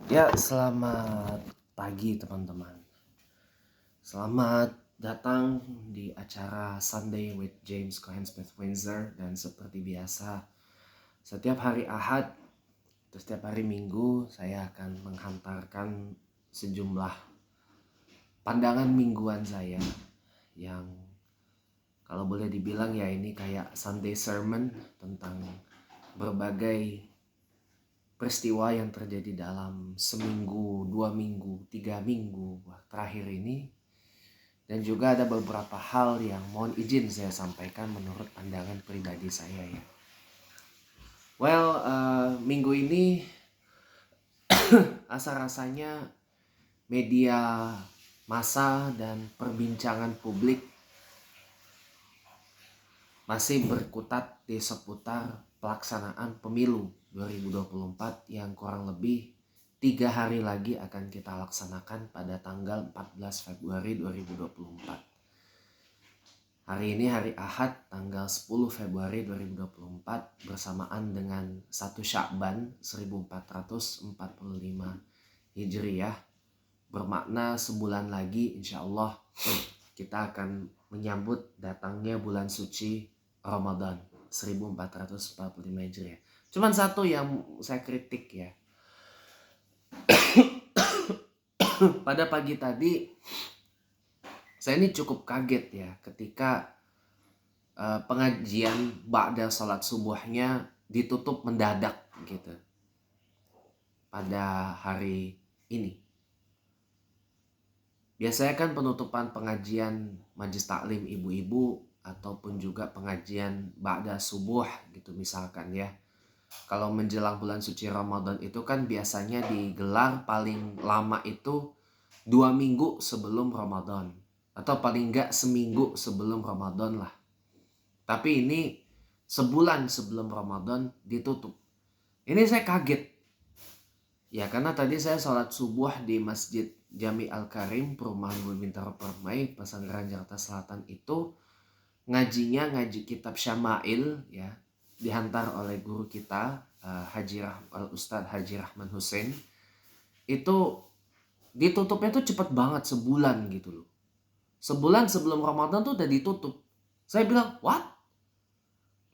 Ya, selamat pagi teman-teman. Selamat datang di acara Sunday with James Cohen Smith Windsor. Dan seperti biasa, setiap hari Ahad atau setiap hari Minggu saya akan menghantarkan sejumlah pandangan mingguan saya yang kalau boleh dibilang ya ini kayak Sunday sermon tentang berbagai peristiwa yang terjadi dalam seminggu, 2 minggu, 3 minggu terakhir ini. Dan juga ada beberapa hal yang mohon izin saya sampaikan menurut pandangan pribadi saya ya. Minggu ini rasa-rasanya media massa dan perbincangan publik masih berkutat di seputar pelaksanaan pemilu 2024 yang kurang lebih 3 hari lagi akan kita laksanakan pada tanggal 14 Februari 2024. Hari ini hari Ahad tanggal 10 Februari 2024 bersamaan dengan 1 Sya'ban 1445 Hijriyah. Bermakna sebulan lagi insya Allah kita akan menyambut datangnya bulan suci Ramadan 1445 Hijriah. Cuman satu yang saya kritik ya. Pada pagi tadi saya ini cukup kaget ya ketika pengajian ba'da salat subuhnya ditutup mendadak gitu pada hari ini. Biasanya kan penutupan pengajian majlis taklim ibu-ibu ataupun juga pengajian ba'da subuh gitu misalkan ya. Kalau menjelang bulan suci Ramadan itu kan biasanya digelar paling lama itu 2 minggu sebelum Ramadan. Atau paling enggak seminggu sebelum Ramadan lah. Tapi ini sebulan sebelum Ramadan ditutup. Ini saya kaget. Ya karena tadi saya sholat subuh di Masjid Jami Al-Karim, Perumahan Bumi Bintaro Permai, Pesanggerahan Jakarta Selatan itu ngaji kitab Syama'il ya, dihantar oleh guru kita Ustadz Haji Rahman Hussein. Itu ditutupnya tuh cepet banget, sebulan gitu loh. Sebulan sebelum Ramadan tuh udah ditutup. Saya bilang, what?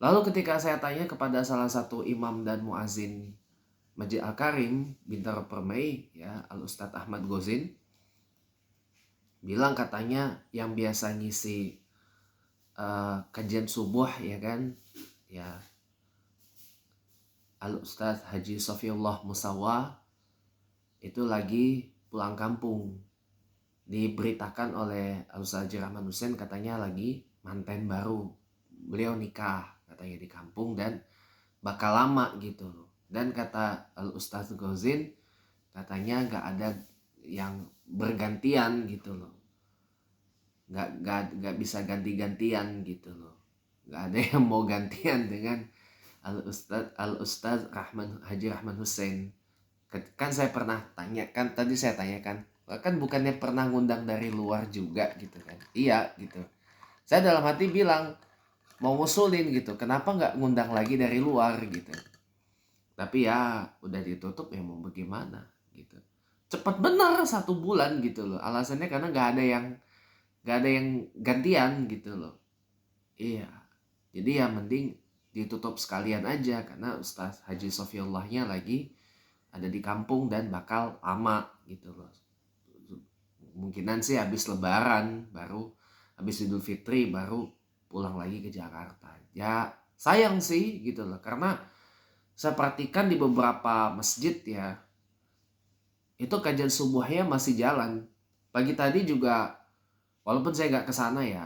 Lalu ketika saya tanya kepada salah satu imam dan muazin Masjid Al-Karim Bintaro Permai ya, Al Ustadz Ahmad Gozin, bilang katanya yang biasa ngisi kajian subuh ya kan ya Al Ustadz Haji Sofiullah Musawa itu lagi pulang kampung. Diberitakan oleh Al Ustadz Haji Rahman Hussein katanya lagi manten baru, beliau nikah katanya di kampung dan bakal lama gitu loh. Dan kata Al Ustadz Gozin katanya gak ada yang bergantian gitu loh, gak bisa ganti-gantian gitu loh, gak ada yang mau gantian dengan Al Ustadz Haji Rahman Hussein. Kan saya pernah tanyakan, tadi saya tanyakan, kan bukannya pernah ngundang dari luar juga gitu kan. Iya gitu. Saya dalam hati bilang mau ngusulin gitu, kenapa gak ngundang lagi dari luar gitu. Tapi ya udah ditutup ya mau bagaimana gitu. Cepat benar 1 bulan gitu loh. Alasannya karena gak ada yang gantian gitu loh. Iya. Jadi ya mending ditutup sekalian aja karena Ustadz Haji Sofiullahnya lagi ada di kampung dan bakal lama gitu loh. Mungkinan sih habis lebaran baru, habis Idul Fitri baru pulang lagi ke Jakarta. Ya sayang sih gitu loh, karena saya perhatikan di beberapa masjid ya, itu kajian subuhnya masih jalan. Pagi tadi juga, walaupun saya gak kesana ya,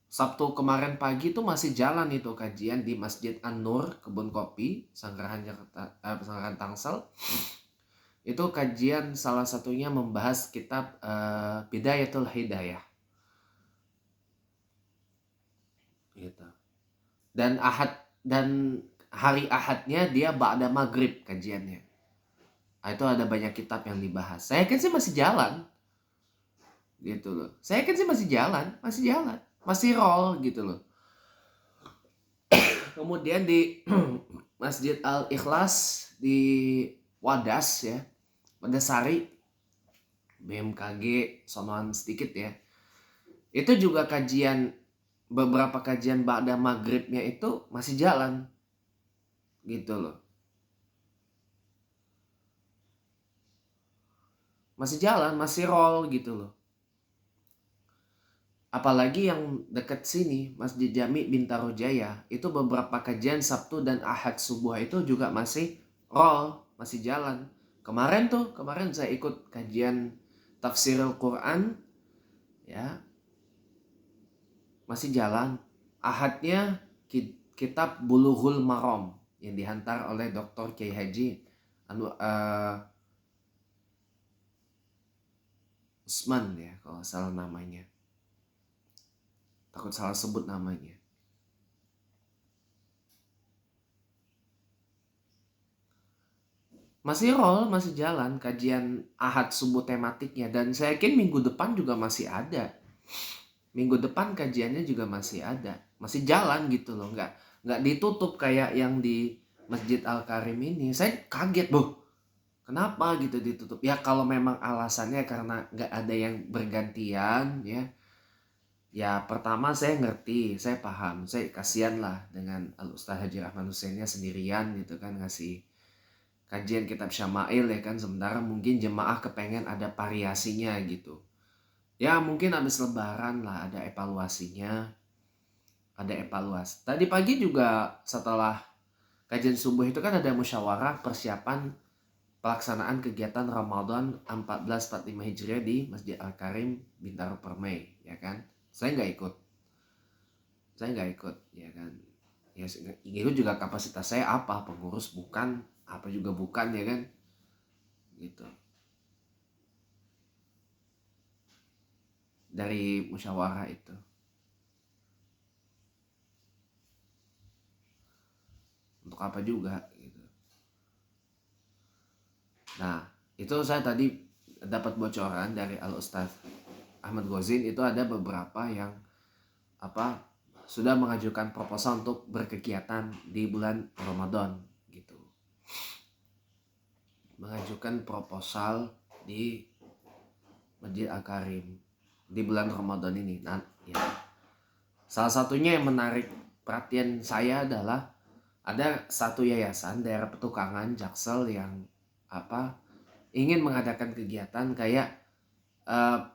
Sabtu kemarin pagi tuh masih jalan itu kajian di Masjid An-Nur, Kebun Kopi, Pesanggerahan Tangsel. Itu kajian salah satunya membahas kitab Bidayatul Hidayah. Gitu. Dan hari Ahadnya dia ba'da maghrib kajiannya. Itu ada banyak kitab yang dibahas. Saya yakin sih masih jalan. Gitu loh. Saya yakin sih masih jalan. Masih roll gitu loh. Kemudian di Masjid Al-Ikhlas di Wadas ya, Wadasari, BMKG, sonoan sedikit ya. Itu juga beberapa kajian ba'da maghribnya itu masih jalan. Gitu loh. Masih jalan, masih roll gitu loh. Apalagi yang dekat sini, Masjid Jami Bintaro Jaya, itu beberapa kajian Sabtu dan Ahad subuh itu juga masih roll, masih jalan. Kemarin saya ikut kajian tafsir Al-Quran, ya, masih jalan. Ahadnya kitab Bulughul Maram yang dihantar oleh Dr. Kiai Haji Usman ya, kalau salah namanya. Takut salah sebut namanya. Masih roll, masih jalan kajian Ahad subuh tematiknya, dan saya yakin minggu depan juga masih ada. Minggu depan kajiannya juga masih ada, masih jalan gitu loh, nggak ditutup kayak yang di Masjid Al-Karim ini. Saya kaget, kenapa gitu ditutup? Ya kalau memang alasannya karena nggak ada yang bergantian ya. Ya pertama saya ngerti, saya paham, saya kasihan lah dengan Al-Ustaz Haji Rahman Husainnya sendirian gitu kan ngasih kajian kitab Syama'il ya kan, sementara mungkin jemaah kepengen ada variasinya gitu. Ya mungkin habis lebaran lah ada evaluasinya, ada evaluasi. Tadi pagi juga setelah kajian subuh itu kan ada musyawarah persiapan pelaksanaan kegiatan Ramadan 1445 Hijriah di Masjid Al-Karim Bintaro Permai ya kan. Saya nggak ikut ya kan. Ya itu juga kapasitas saya apa, pengurus bukan, apa juga bukan ya kan gitu. Dari musyawarah itu untuk apa juga gitu. Nah itu saya tadi dapat bocoran dari Al Ustaz Ahmad Ghazin, itu ada beberapa yang sudah mengajukan proposal untuk berkegiatan di bulan Ramadan gitu, mengajukan proposal di Masjid Al-Karim di bulan Ramadan ini. Nah ya, salah satunya yang menarik perhatian saya adalah ada satu yayasan daerah Petukangan Jaksel yang ingin mengadakan kegiatan kayak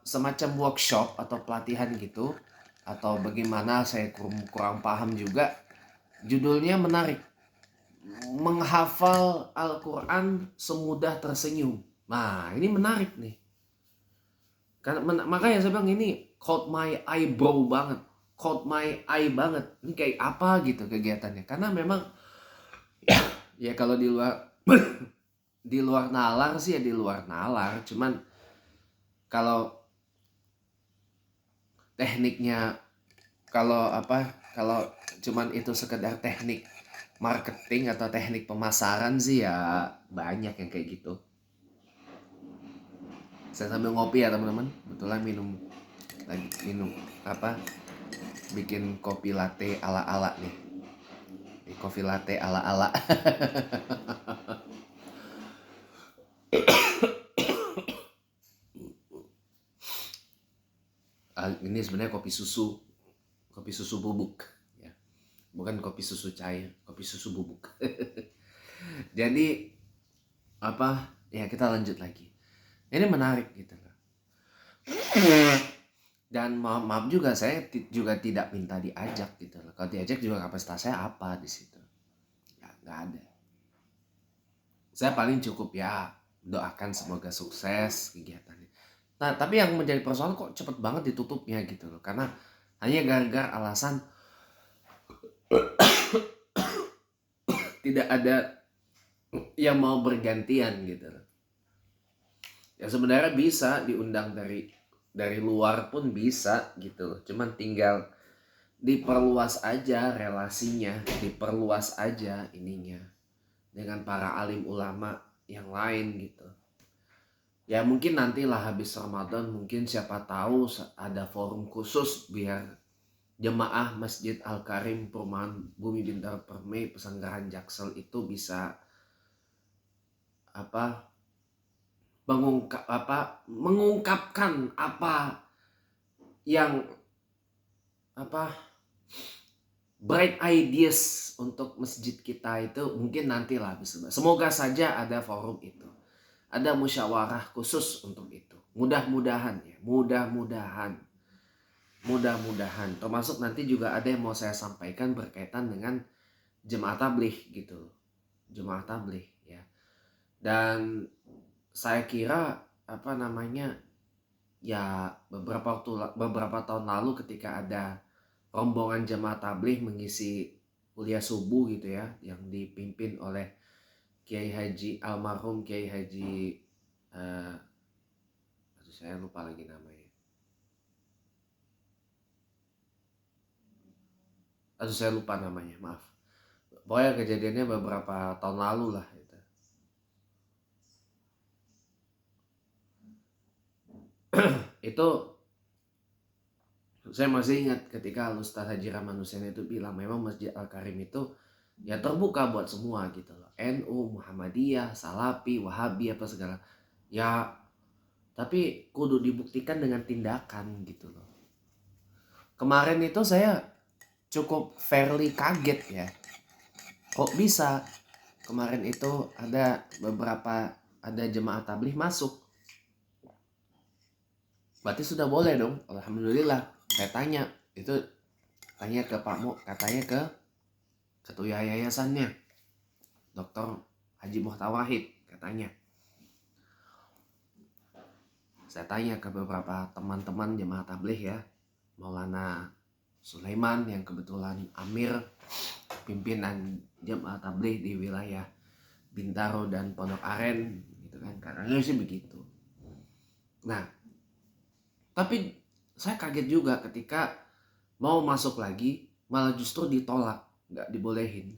semacam workshop atau pelatihan gitu, atau bagaimana saya kurang paham juga. Judulnya menarik, menghafal Al-Quran semudah tersenyum. Nah ini menarik nih, makanya saya bilang ini caught my eyebrow banget, caught my eye banget. Ini kayak apa gitu kegiatannya, karena memang ya kalau di luar nalar sih ya di luar nalar, cuman kalau tekniknya, kalau cuman itu sekedar teknik marketing atau teknik pemasaran sih ya banyak yang kayak gitu. Saya sambil ngopi ya teman-teman, kebetulan minum bikin kopi latte ala-ala nih. Kopi latte ala-ala. Ini sebenarnya kopi susu bubuk ya. Bukan kopi susu cair, kopi susu bubuk. Jadi ya kita lanjut lagi. Ini menarik gitu loh. Dan maaf juga, saya juga tidak minta diajak gitu loh. Kalau diajak juga kapasitas saya apa di situ? Ya, nggak ada. Saya paling cukup ya doakan semoga sukses kegiatannya. Nah tapi yang menjadi persoalan kok cepet banget ditutupnya gitu loh, karena hanya gara-gara alasan tidak ada yang mau bergantian gitu loh. Ya sebenarnya bisa diundang dari luar pun bisa gitu loh, cuman tinggal diperluas aja relasinya, diperluas aja ininya dengan para alim ulama yang lain gitu. Ya mungkin nantilah habis Ramadan, mungkin siapa tahu ada forum khusus biar jemaah Masjid Al-Karim Perumahan Bumi Bintaro Permai Pesanggerahan Jaksel itu bisa mengungkapkan apa yang bright ideas untuk masjid kita itu mungkin nantilah bisa. Semoga saja ada forum itu. Ada musyawarah khusus untuk itu. Mudah-mudahan ya, mudah-mudahan. Termasuk nanti juga ada yang mau saya sampaikan berkaitan dengan jemaah tabligh gitu. Jemaah tabligh ya. Dan saya kira ya beberapa tahun lalu ketika ada rombongan jemaah tabligh mengisi kuliah subuh gitu ya, yang dipimpin oleh Kiai Haji almarhum Kiai Haji saya lupa lagi namanya. Saya lupa namanya, maaf. Pokoknya kejadiannya beberapa tahun lalu lah gitu. Itu saya masih ingat ketika Ustaz Haji Rahman Hussein itu bilang memang Masjid Al-Karim itu ya terbuka buat semua gitu loh. NU, Muhammadiyah, Salafi, Wahabi apa segala. Ya tapi kudu dibuktikan dengan tindakan gitu loh. Kemarin itu saya cukup fairly kaget ya. Kok bisa kemarin itu ada jemaah tabligh masuk. Berarti sudah boleh dong. Alhamdulillah. Saya tanya ke Pak Mo, katanya ke ketua yayasannya, Dr. Haji Muhtawahid katanya. Saya tanya ke beberapa teman-teman jemaah tabligh ya, Maulana Sulaiman yang kebetulan Amir pimpinan jemaah tabligh di wilayah Bintaro dan Pondok Aren gitu kan, karena sih begitu. Nah, tapi saya kaget juga ketika mau masuk lagi malah justru ditolak, nggak dibolehin.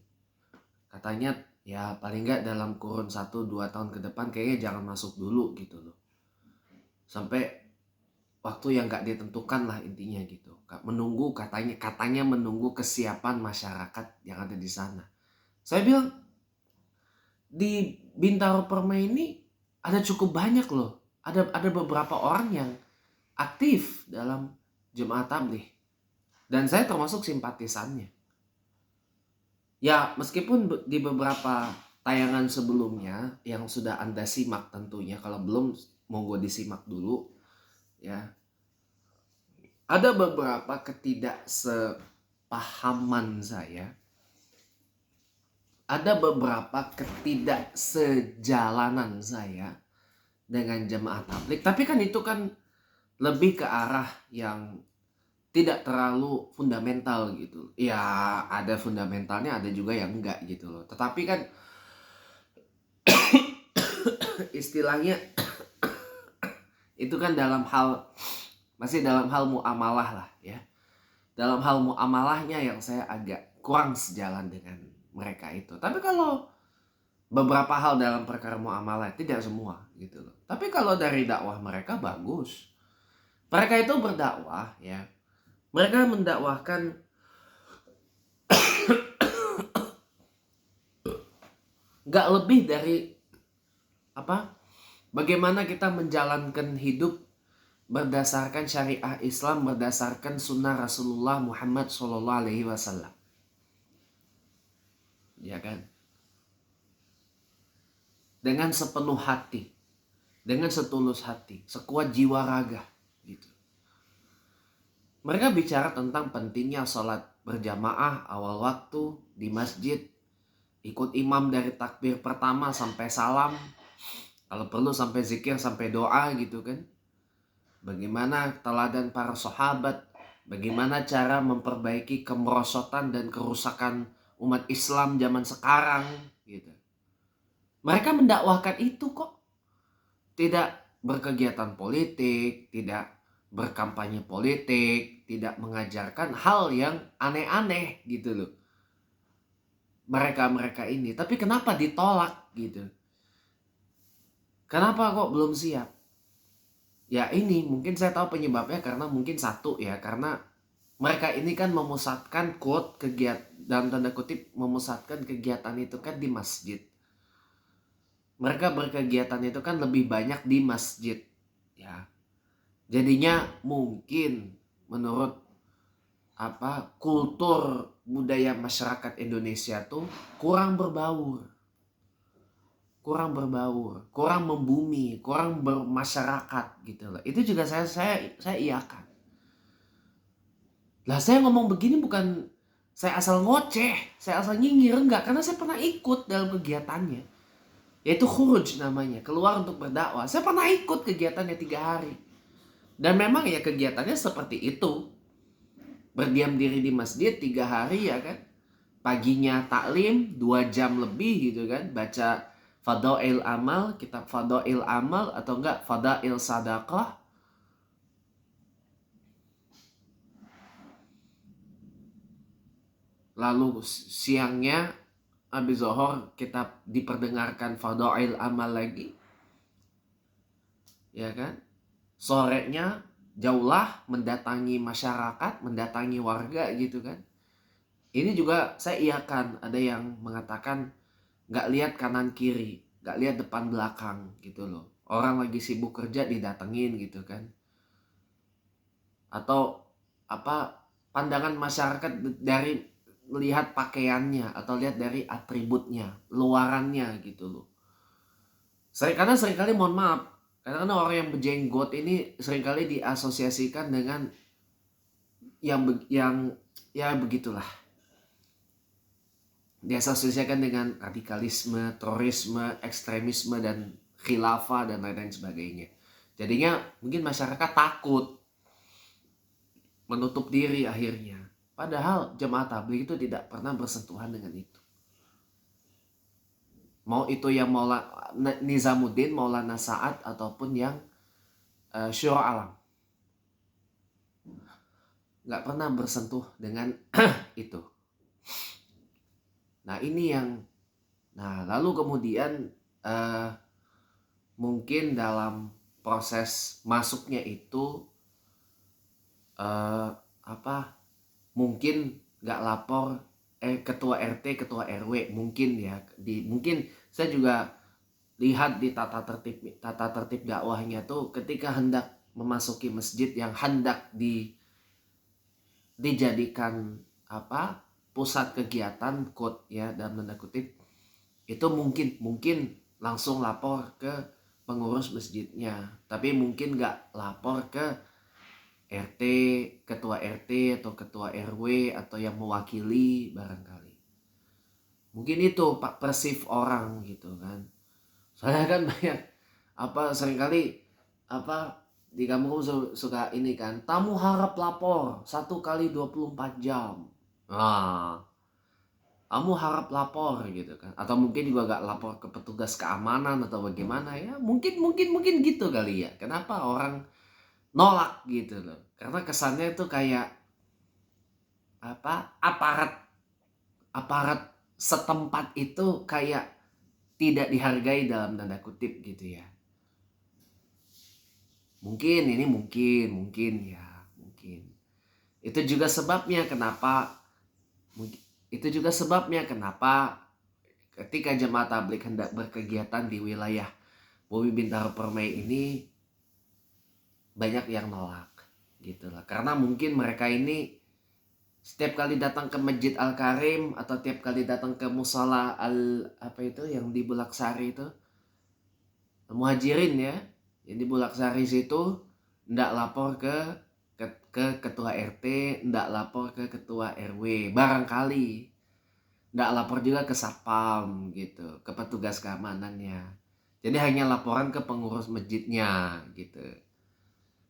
Katanya ya paling nggak dalam kurun 1-2 tahun ke depan kayaknya jangan masuk dulu gitu loh. Sampai waktu yang nggak ditentukan lah intinya gitu. Menunggu katanya menunggu kesiapan masyarakat yang ada di sana. Saya bilang di Bintaro Permai ini ada cukup banyak loh. Ada beberapa orang yang aktif dalam jemaah tabligh dan saya termasuk simpatisannya. Ya meskipun di beberapa tayangan sebelumnya yang sudah Anda simak tentunya, kalau belum monggo disimak dulu ya. Ada beberapa ketidaksepahaman saya. Ada beberapa ketidaksejalanan saya dengan jemaah tabligh. Tapi kan itu kan lebih ke arah yang tidak terlalu fundamental gitu. Ya ada fundamentalnya, ada juga yang enggak gitu loh. Tetapi kan istilahnya itu kan masih dalam hal muamalah lah ya. Dalam hal muamalahnya yang saya agak kurang sejalan dengan mereka itu. Tapi kalau beberapa hal dalam perkara muamalah, tidak semua gitu loh. Tapi kalau dari dakwah mereka bagus. Mereka itu berdakwah ya. Mereka mendakwahkan gak lebih dari bagaimana kita menjalankan hidup berdasarkan syariah Islam, berdasarkan sunnah Rasulullah Muhammad SAW. Ya kan? Dengan sepenuh hati, dengan setulus hati, sekuat jiwa raga gitu. Mereka bicara tentang pentingnya sholat berjamaah awal waktu di masjid, ikut imam dari takbir pertama sampai salam, kalau perlu sampai zikir, sampai doa gitu kan. Bagaimana teladan para sahabat, bagaimana cara memperbaiki kemerosotan dan kerusakan umat Islam zaman sekarang gitu. Mereka mendakwahkan itu kok. Tidak berkegiatan politik, tidak berkampanye politik, tidak mengajarkan hal yang aneh-aneh gitu loh. Mereka ini, tapi kenapa ditolak gitu? Kenapa kok belum siap? Ya ini mungkin saya tahu penyebabnya karena mungkin satu ya, karena mereka ini kan memusatkan quote kegiatan dalam tanda kutip memusatkan kegiatan itu kan di masjid. Mereka berkegiatan itu kan lebih banyak di masjid, ya. Jadinya mungkin menurut kultur budaya masyarakat Indonesia tuh kurang berbaur, kurang membumi, kurang bermasyarakat gitu loh. Itu juga saya iakan. Lah saya ngomong begini bukan saya asal ngoceh, saya asal nyinyir, enggak, karena saya pernah ikut dalam kegiatannya. Yaitu khuruj namanya, keluar untuk berdakwah. Saya pernah ikut kegiatannya 3 hari. Dan memang ya kegiatannya seperti itu. Berdiam diri di masjid 3 hari ya kan. Paginya taklim 2 jam lebih gitu kan. Baca Fadail Amal, kitab Fadail Amal atau enggak Fadail Sadaqah. Lalu siangnya habis zuhur kita diperdengarkan Fadail Amal lagi. Ya kan? Sorenya jauhlah mendatangi masyarakat, mendatangi warga gitu kan. Ini juga saya iakan, ada yang mengatakan gak lihat kanan kiri, gak lihat depan belakang gitu loh. Orang lagi sibuk kerja didatengin gitu kan. Atau pandangan masyarakat dari melihat pakaiannya atau lihat dari atributnya, luarannya gitu loh. Karena seringkali mohon maaf, karena orang yang berjenggot ini seringkali diasosiasikan dengan yang ya begitulah. Diasosiasikan dengan radikalisme, terorisme, ekstremisme dan khilafah dan lain-lain sebagainya. Jadinya mungkin masyarakat takut, menutup diri akhirnya. Padahal jemaah tabligh itu tidak pernah bersentuhan dengan itu. Mau itu yang Maulana Nizamuddin, Maulana Sa'ad ataupun yang Syura Alam. Gak pernah bersentuh dengan itu. Nah ini yang, lalu kemudian mungkin dalam proses masuknya itu mungkin gak lapor ketua RT, ketua RW mungkin ya, mungkin saya juga lihat di tata tertib dakwahnya tuh ketika hendak memasuki masjid yang hendak dijadikan pusat kegiatan quote ya dalam tanda kutip, itu mungkin langsung lapor ke pengurus masjidnya, tapi mungkin nggak lapor ke RT, ketua RT atau ketua RW atau yang mewakili barangkali. Mungkin itu Pak persif orang gitu kan. Soalnya kan banyak seringkali di kampung suka ini kan, tamu harap lapor 1 kali 24 jam. Nah, kamu harap lapor gitu kan, atau mungkin juga gak lapor ke petugas keamanan atau bagaimana ya, mungkin gitu kali ya. Kenapa orang nolak gitu loh, karena kesannya itu kayak aparat setempat itu kayak tidak dihargai dalam tanda kutip gitu ya. Mungkin ya, mungkin itu juga sebabnya kenapa ketika jemaah tabligh hendak berkegiatan di wilayah Bumi Bintaro Permai ini banyak yang nolak gitu lah. Karena mungkin mereka ini setiap kali datang ke Masjid Al-Karim atau tiap kali datang ke Musala yang di Bulaksari itu, Muhajirin ya, yang di Bulaksari situ, ndak lapor ke ketua RT, ndak lapor ke ketua RW, barangkali nggak lapor juga ke satpam gitu, ke petugas keamanannya. Jadi hanya laporan ke pengurus masjidnya gitu.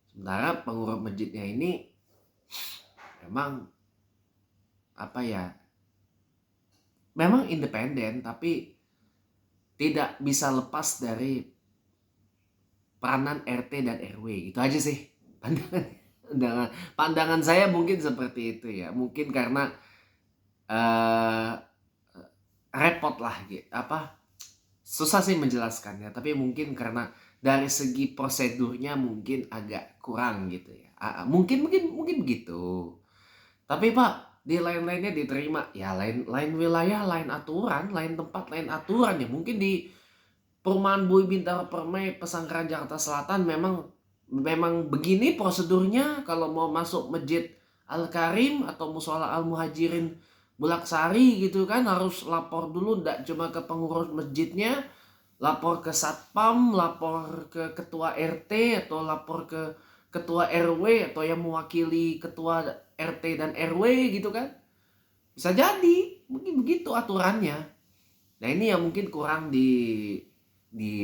Sementara pengurus masjidnya ini memang memang independen, tapi tidak bisa lepas dari peranan RT dan RW. Itu aja sih pandangan saya, mungkin seperti itu ya. Mungkin karena repot lah gitu, susah sih menjelaskannya, tapi mungkin karena dari segi prosedurnya mungkin agak kurang gitu ya. Mungkin begitu. Tapi Pak, di lain-lainnya diterima. Ya lain wilayah, lain aturan, lain tempat, lain aturan ya. Mungkin di Perumahan Bui Bintaro Permai Pesanggrahan Jakarta Selatan memang begini prosedurnya kalau mau masuk Masjid Al-Karim atau Mushola Al-Muhajirin Bulaksari gitu kan, harus lapor dulu, ndak cuma ke pengurus masjidnya, lapor ke satpam, lapor ke ketua RT atau lapor ke ketua RW atau yang mewakili ketua RT dan RW gitu kan. Bisa jadi mungkin begitu aturannya. Nah ini yang mungkin di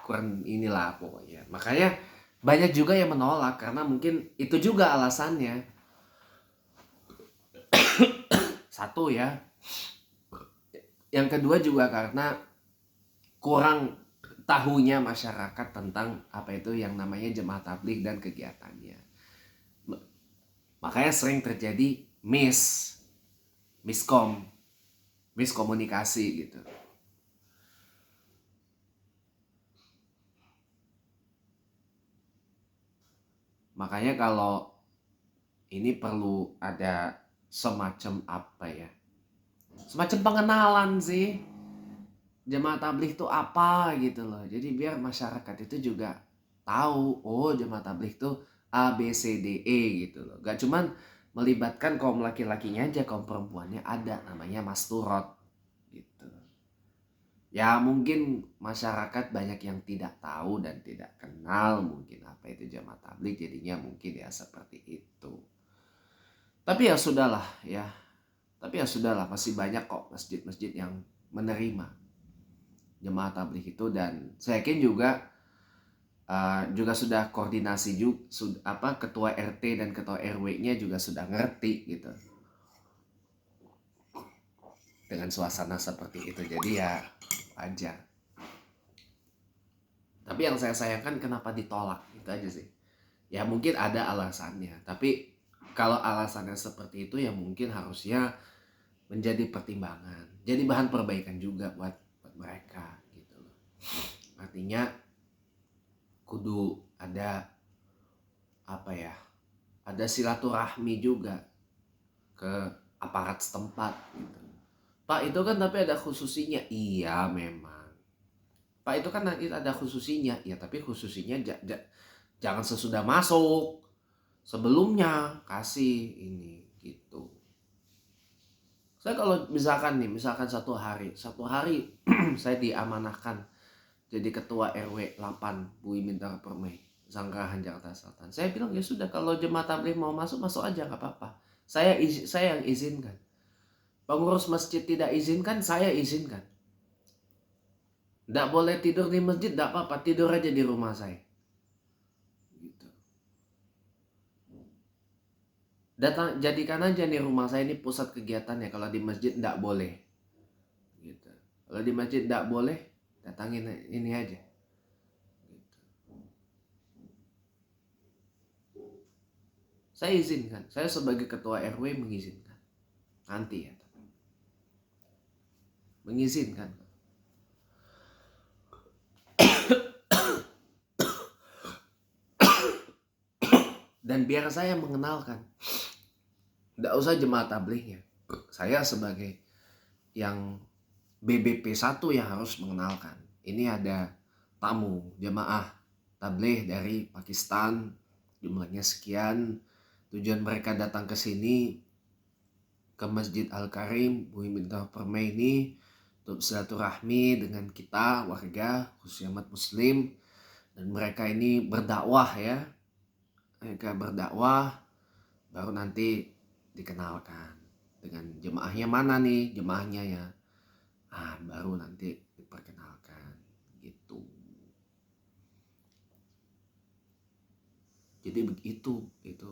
kurang inilah pokoknya. Makanya banyak juga yang menolak karena mungkin itu juga alasannya. Satu ya. Yang kedua juga karena kurang tahunya masyarakat tentang apa itu yang namanya jemaah tabligh dan kegiatannya. Makanya sering terjadi miskomunikasi gitu. Makanya kalau ini perlu ada semacam apa ya? Semacam pengenalan sih. Jemaah tabligh itu apa gitu loh. Jadi biar masyarakat itu juga tahu, oh jemaah tabligh itu A B C D E gitu loh. Gak cuman melibatkan kaum laki-lakinya aja, kaum perempuannya ada namanya masturot gitu. Ya mungkin masyarakat banyak yang tidak tahu dan tidak kenal mungkin apa itu jemaah tabligh, jadinya mungkin ya seperti itu. Tapi ya sudahlah ya. Tapi ya sudahlah, masih banyak kok masjid-masjid yang menerima jemaah tabligh itu, dan saya yakin juga sudah koordinasi juga, ketua RT dan ketua RW-nya juga sudah ngerti gitu dengan suasana seperti itu. Jadi ya wajar. Tapi yang saya sayangkan kenapa ditolak itu aja sih. Ya mungkin ada alasannya, tapi kalau alasannya seperti itu ya mungkin harusnya menjadi pertimbangan, jadi bahan perbaikan juga buat mereka gitu loh. Artinya kudu ada apa ya, ada silaturahmi juga ke aparat setempat gitu. Pak itu kan tapi ada khususinya, iya memang. Pak itu kan nanti ada khususinya, ya tapi khususinya jangan sesudah masuk, sebelumnya kasih ini gitu. Saya kalau misalkan satu hari saya diamanahkan jadi ketua RW 8 Bui Bintaro Permai Pesanggrahan Jakarta Selatan. Saya bilang ya sudah, kalau jemaah tabligh mau masuk aja nggak apa-apa. Saya yang izinkan. Pengurus masjid tidak izinkan, saya izinkan. Nggak boleh tidur di masjid, nggak apa-apa, tidur aja di rumah saya. Gitu. Jadikan aja nih rumah saya ini pusat kegiatannya. Kalau di masjid nggak boleh. Gitu. Kalau di masjid nggak boleh, datangin ini aja. Saya izinkan, saya sebagai ketua RW mengizinkan. Nanti ya, mengizinkan. Dan biar saya mengenalkan, nggak usah jemaah tablighnya, saya sebagai yang BBP 1 yang harus mengenalkan. Ini ada tamu jemaah tabligh dari Pakistan, jumlahnya sekian, tujuan mereka datang ke sini, ke Masjid Al-Karim Bui Bintaro Permai ini untuk silaturahmi dengan kita warga khususnya umat muslim, dan mereka ini berdakwah ya. Mereka berdakwah, baru nanti dikenalkan dengan jemaahnya mana nih, jemaahnya ya. Baru nanti diperkenalkan gitu. Jadi begitu itu.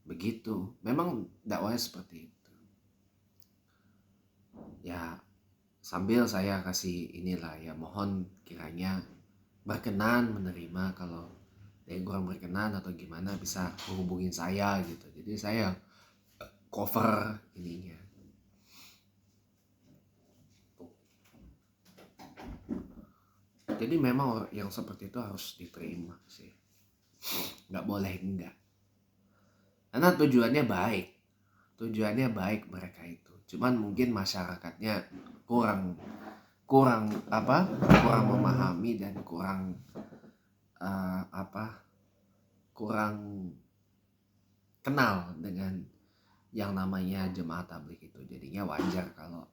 Begitu. Memang dakwahnya seperti itu. Ya sambil saya kasih inilah ya, mohon kiranya berkenan menerima. Kalau ada yang kurang berkenan atau gimana bisa menghubungin saya gitu. Jadi saya cover ininya. Jadi memang yang seperti itu harus diterima sih, nggak boleh enggak, karena tujuannya baik mereka itu, cuman mungkin masyarakatnya kurang kurang kurang memahami dan kurang kenal dengan yang namanya jemaah tabligh itu. Jadinya wajar kalau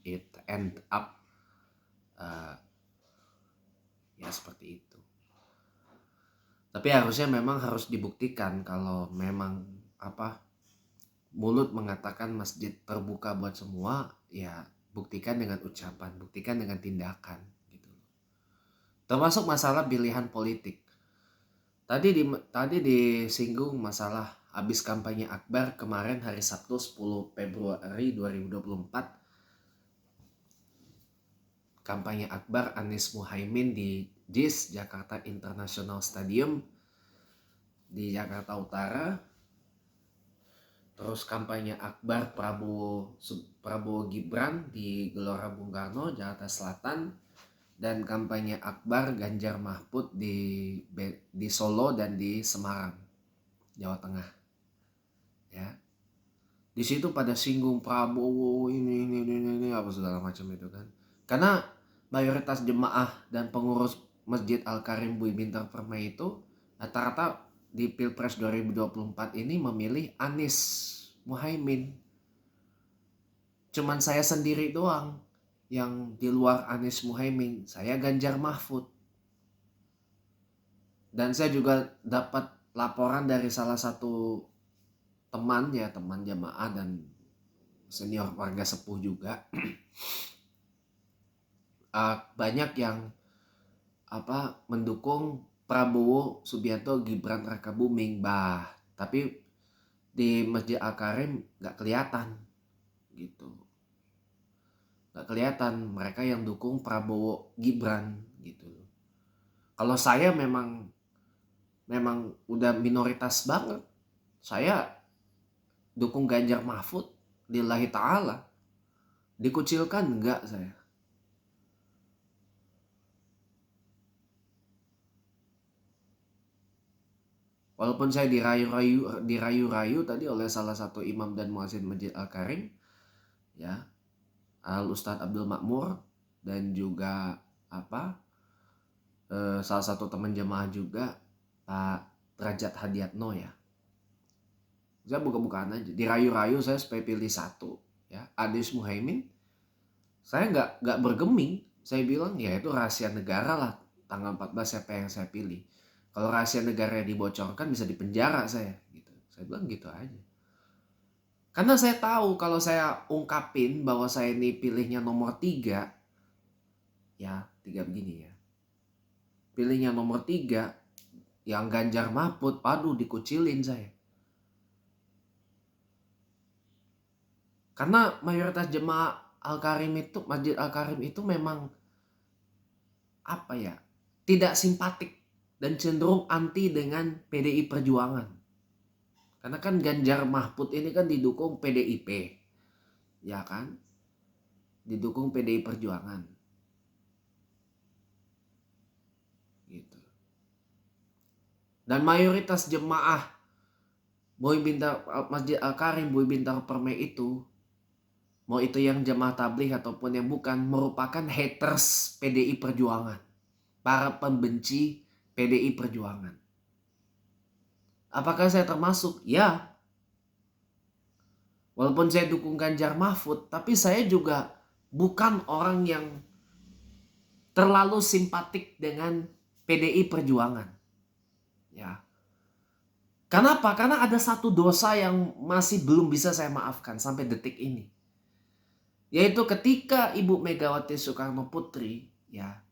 it end up ya seperti itu. Tapi harusnya memang harus dibuktikan kalau memang mulut mengatakan masjid terbuka buat semua, ya buktikan dengan ucapan, buktikan dengan tindakan gitu. Termasuk masalah pilihan politik. Tadi disinggung masalah habis kampanye akbar kemarin hari Sabtu 10 Februari 2024. Kampanye akbar Anies Muhaimin di JIS Jakarta International Stadium di Jakarta Utara. Terus kampanye akbar Prabowo Gibran di Gelora Bung Karno Jakarta Selatan, dan kampanye akbar Ganjar Mahfud di Solo dan di Semarang Jawa Tengah. Ya. Di situ pada singgung Prabowo ini apa segala macam itu kan. Karena mayoritas jemaah dan pengurus Masjid Al-Karim Bui Bintang Permai itu rata-rata di Pilpres 2024 ini memilih Anies Muhaimin. Cuman saya sendiri doang yang di luar Anies Muhaimin, saya Ganjar Mahfud. Dan saya juga dapat laporan dari salah satu teman jamaah dan senior warga sepuh juga. Banyak yang mendukung Prabowo Subianto Gibran Rakabuming, tapi di Masjid Al-Karim nggak kelihatan gitu, nggak kelihatan mereka yang dukung Prabowo Gibran gitu. Kalau saya memang udah minoritas banget, saya dukung Ganjar Mahfud lillahi ta'ala, dikucilkan enggak saya. Walaupun saya dirayu-rayu tadi oleh salah satu imam dan muazzin Masjid Al-Karim, ya, Al Ustadz Abdul Makmur, dan juga salah satu teman jemaah juga Pak Derajat Hadiatno ya. Saya buka-bukaan aja, dirayu-rayu saya supaya pilih satu, ya, Anies Muhaimin. Saya nggak bergeming, saya bilang ya itu rahasia negara lah, tanggal 14 siapa yang saya pilih. Kalau rahasia negara dibocorkan bisa dipenjara saya gitu. Saya bilang gitu aja. Karena saya tahu kalau saya ungkapin bahwa saya ini pilihnya nomor 3, ya 3 begini ya. Pilihnya nomor 3 yang Ganjar Mahfud, aduh dikucilin saya. Karena mayoritas jemaah Al-Karim itu, Masjid Al-Karim itu memang tidak simpatik dan cenderung anti dengan PDI Perjuangan. Karena kan Ganjar Mahfud ini kan didukung PDIP, ya kan? Didukung PDI Perjuangan. Gitu. Dan mayoritas jemaah Masjid Al-Karim Bui Bintang Permai itu, mau itu yang jemaah tabligh ataupun yang bukan, merupakan haters PDI Perjuangan. Para pembenci PDI Perjuangan. Apakah saya termasuk? Ya. Walaupun saya dukung Ganjar Mahfud, tapi saya juga bukan orang yang terlalu simpatik dengan PDI Perjuangan. Ya. Kenapa? Karena ada satu dosa yang masih belum bisa saya maafkan sampai detik ini. Yaitu ketika Ibu Megawati Soekarno Putri, ya,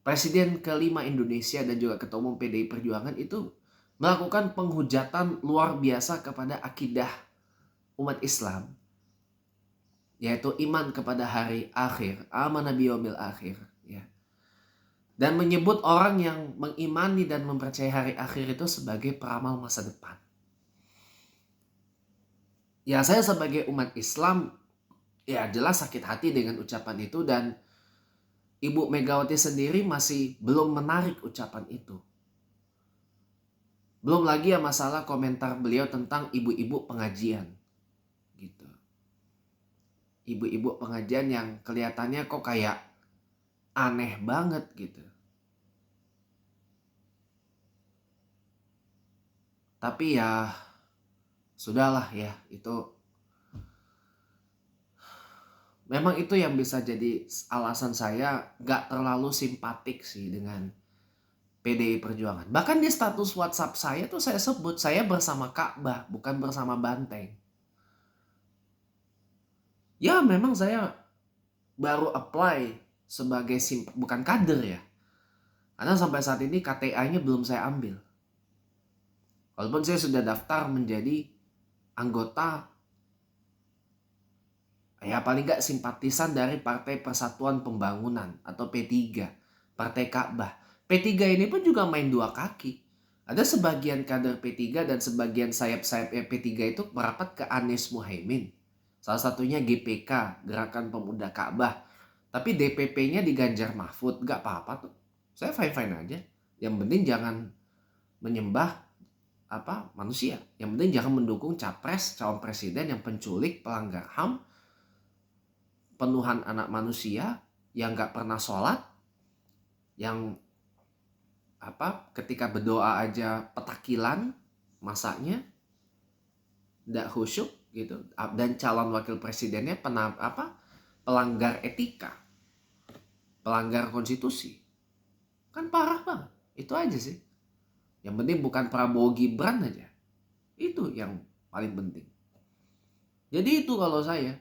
Presiden kelima Indonesia dan juga Ketua Umum PDI Perjuangan itu melakukan penghujatan luar biasa kepada akidah umat Islam, yaitu iman kepada hari akhir, amanah biyomil akhir, ya. Dan menyebut orang yang mengimani dan mempercayai hari akhir itu sebagai peramal masa depan. Ya, saya sebagai umat Islam ya jelas sakit hati dengan ucapan itu, dan Ibu Megawati sendiri masih belum menarik ucapan itu. Belum lagi ya masalah komentar beliau tentang ibu-ibu pengajian. Gitu. Ibu-ibu pengajian yang kelihatannya kok kayak aneh banget gitu. Tapi ya sudahlah ya, itu memang itu yang bisa jadi alasan saya gak terlalu simpatik sih dengan PDI Perjuangan. Bahkan di status WhatsApp saya tuh saya sebut saya bersama Ka'bah, bukan bersama Banteng. Ya memang saya baru apply sebagai bukan kader ya. Karena sampai saat ini KTA-nya belum saya ambil. Walaupun saya sudah daftar menjadi anggota, ya paling gak simpatisan dari Partai Persatuan Pembangunan atau P3, Partai Ka'bah. P3 ini pun juga main dua kaki. Ada sebagian kader P3 dan sebagian sayap-sayapnya P3 itu merapat ke Anies Muhaimin. Salah satunya GPK, Gerakan Pemuda Ka'bah. Tapi DPP-nya di Ganjar Mahfud, gak apa-apa tuh. Saya fine-fine aja. Yang penting jangan menyembah manusia. Yang penting jangan mendukung capres, calon presiden yang penculik, pelanggar HAM, penuhan anak manusia, yang gak pernah sholat, yang ketika berdoa aja petakilan masaknya, nggak khusyuk gitu, dan calon wakil presidennya pelanggar etika, pelanggar konstitusi, kan parah banget. Itu aja sih. Yang penting bukan Prabowo Gibran aja, itu yang paling penting. Jadi itu kalau saya,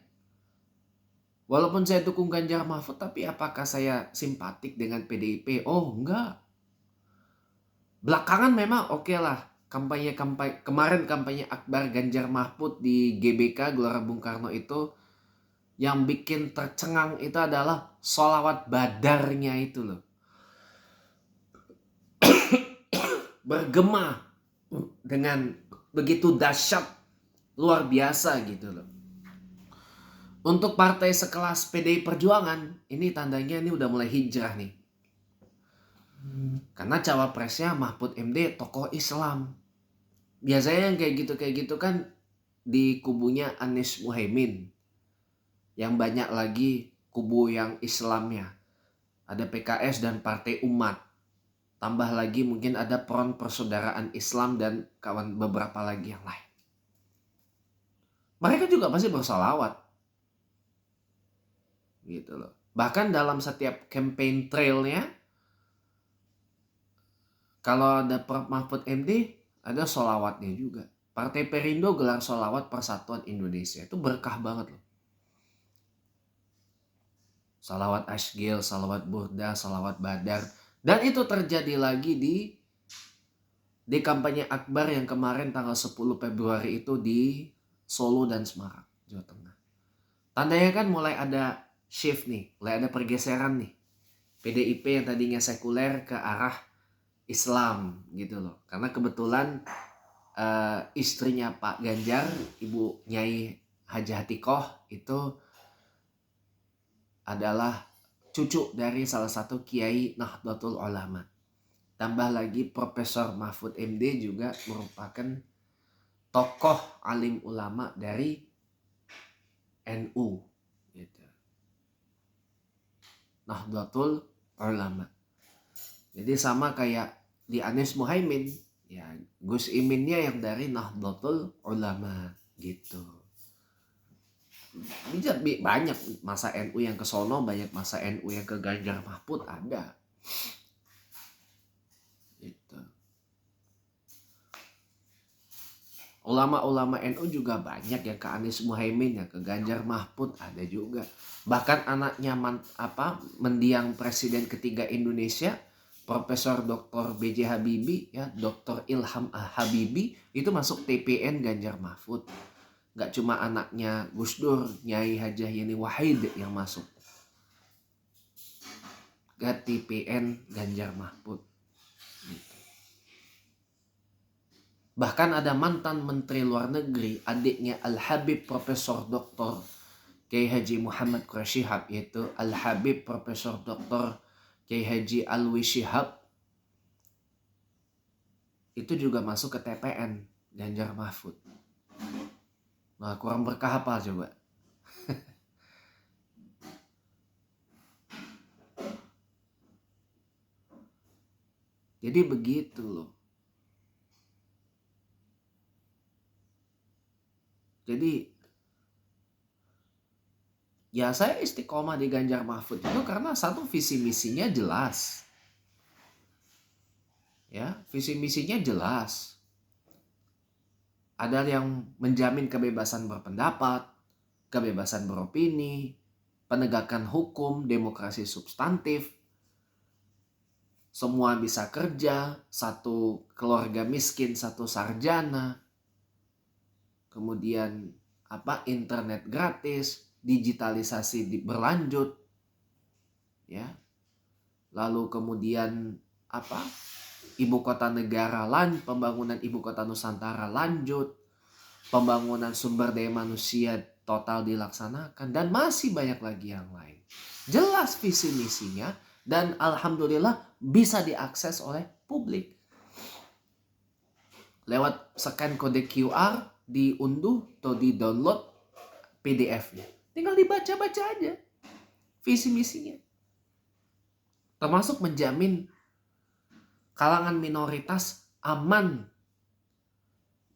walaupun saya dukung Ganjar Mahfud, tapi apakah saya simpatik dengan PDIP? Oh enggak. Belakangan memang oke lah, kemarin kampanye akbar Ganjar Mahfud di GBK Gelora Bung Karno itu yang bikin tercengang itu adalah sholawat badarnya itu loh. Bergema dengan begitu dahsyat, luar biasa gitu loh. Untuk partai sekelas PDI Perjuangan, ini tandanya ini udah mulai hijrah nih. Karena cawapresnya Mahfud MD tokoh Islam. Biasanya yang kayak gitu kan di kubunya Anies Muhaimin. Yang banyak lagi kubu yang Islamnya. Ada PKS dan Partai Umat. Tambah lagi mungkin ada Front Persaudaraan Islam dan beberapa lagi yang lain. Mereka juga pasti bersolawat. Gitu loh. Bahkan dalam setiap campaign trailnya, kalau ada Prof Mahfud MD, ada solawatnya juga. Partai Perindo gelar solawat Persatuan Indonesia. Itu berkah banget loh. Salawat Asgil, salawat Burda, salawat Badar. Dan itu terjadi lagi di kampanye akbar yang kemarin tanggal 10 Februari itu di Solo dan Semarang, Jawa Tengah. Tandanya kan mulai ada shift nih, mulai ada pergeseran nih. PDIP yang tadinya sekuler ke arah Islam gitu loh. Karena kebetulan istrinya Pak Ganjar, Ibu Nyai Haji Hatikoh, itu adalah cucu dari salah satu Kiai Nahdlatul Ulama. Tambah lagi Profesor Mahfud MD juga merupakan tokoh alim ulama dari NU gitu. Nahdlatul Ulama. Jadi sama kayak di Anies Muhaimin, ya Gus Iminnya yang dari Nahdlatul Ulama gitu. Banyak masa NU yang ke sono, banyak masa NU yang ke Ganjar Mahfud ada. Gitu. Ulama-ulama NU juga banyak yang ke Anies Muhaimin, yang ke Ganjar Mahfud ada juga. Bahkan anaknya mendiang presiden ketiga Indonesia, Profesor Dr. B.J. Habibie, ya Dr. Ilham Habibie, itu masuk TPN Ganjar Mahfud. Gak cuma anaknya Gus Dur, Nyai Hajah Yani Wahid yang masuk ke TPN Ganjar Mahfud. Bahkan ada mantan Menteri Luar Negeri, adiknya Al-Habib Profesor Dr. Kiai Haji Muhammad Quraisy Shihab, yaitu Al-Habib Profesor Dr. Kiai Haji Alwi Shihab, itu juga masuk ke TPN Ganjar Mahfud. Nah, kurang berkah apa coba? Jadi begitu loh. Jadi ya saya istiqomah di Ganjar Mahfud itu karena satu, visi misinya jelas. Ya, visi misinya jelas. Ada yang menjamin kebebasan berpendapat, kebebasan beropini, penegakan hukum, demokrasi substantif, semua bisa kerja, satu keluarga miskin, satu sarjana, kemudian internet gratis, digitalisasi berlanjut, ya. Lalu kemudian ibu kota negara pembangunan ibu kota Nusantara lanjut, pembangunan sumber daya manusia total dilaksanakan, dan masih banyak lagi yang lain. Jelas visi misinya dan alhamdulillah bisa diakses oleh publik. Lewat scan kode QR, diunduh atau di-download PDF-nya. Tinggal dibaca-baca aja visi misinya. Termasuk menjamin kalangan minoritas aman